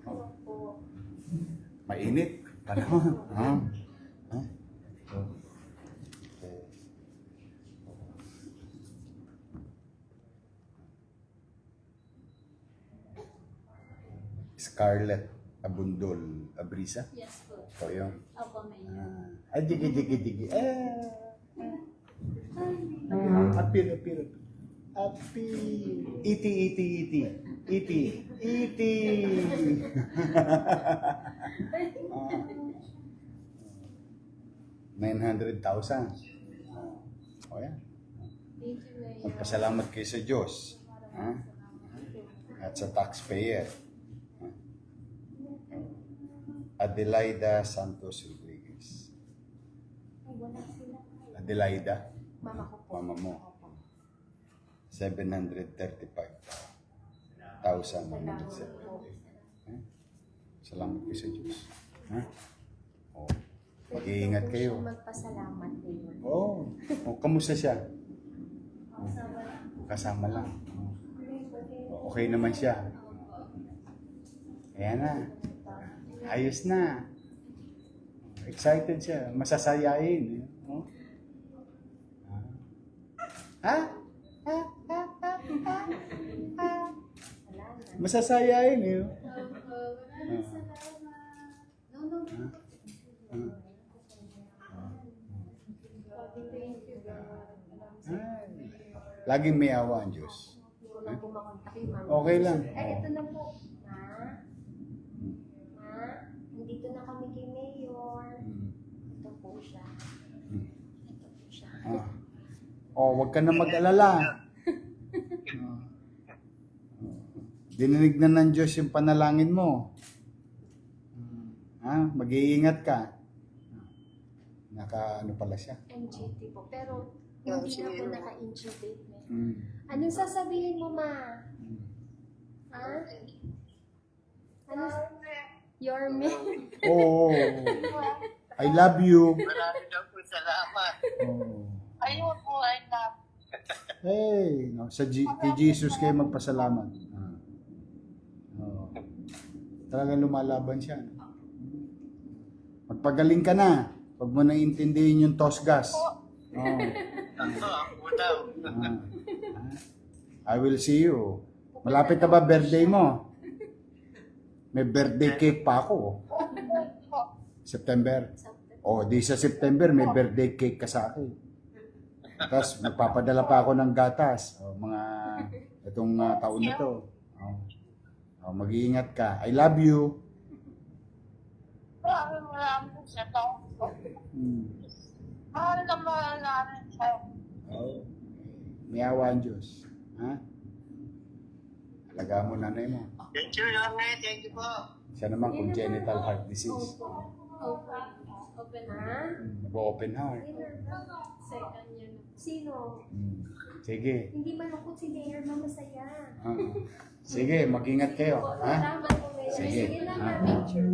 Opo. Mainit. Panahon. Ha? Ha? Scarlett Abundol Abrisa. Yes po. So yun. Opo, Mayor. Ay, digi. Apir. Iti. 900,000. O yan. Thank you, Mayor. Magpasalamat kayo sa Diyos. Ha? At sa taxpayer. Adelaida Santos Rodriguez. Ay, wala sila. Adelaida, Mama ko po. mama mo. Opo. 735,170. Salamat kayo sa Diyos. Ha? Oh. Mag-iingat kayo. Magpasalamat din. Oh. Kamusta siya? Kasama lang. Okay naman siya. Ayan na. Ayos na. Excited siya. Masasayain. Oh. Ha? Masasayain eh. Laging may awa ang Diyos. Okay lang. Ay, ito na po. Nandito na kami kay Mayor. Ito po siya. Ito po siya. Huwag ka na mag-alala. Dininig na ng Diyos yung panalangin mo. Mag-iingat ka. Ano pala siya? NGT po. Pero hindi na po naka-NGT. Mm. Anong sasabihin mo, Ma? Ha? Ano? You're me. Oh, I love you. Marami daw po salamat. Oh. Ayun po, I love. Hey, no, kay Jesus kayo magpasalamat. Talagang lumalaban siya. Magpagaling ka na. Huwag mo na intindihin yung tosgas. Ako, ako daw. I will see you. Malapit na ba birthday mo? May birthday cake pa ako. September. Di sa September may birthday cake ka sa akin. Tapos magpapadala pa ako ng gatas. Itong taon na to. Mag-iingat ka. I love you. Maraming sa taong ko. Mahal na mahal namin sa'yo. May awa ang Diyos. Ha? Alagaan mo nanay mo. Thank you, Nanay. Thank you po. Siya naman congenital heart disease. Open ha? Mag-open heart. Second year. Sino? Sige. Hindi malungkot si Mayor na masaya. Sige, mag-ingat kayo. Ha? Salamat po, Mayor. Sige. Sige lang, picture.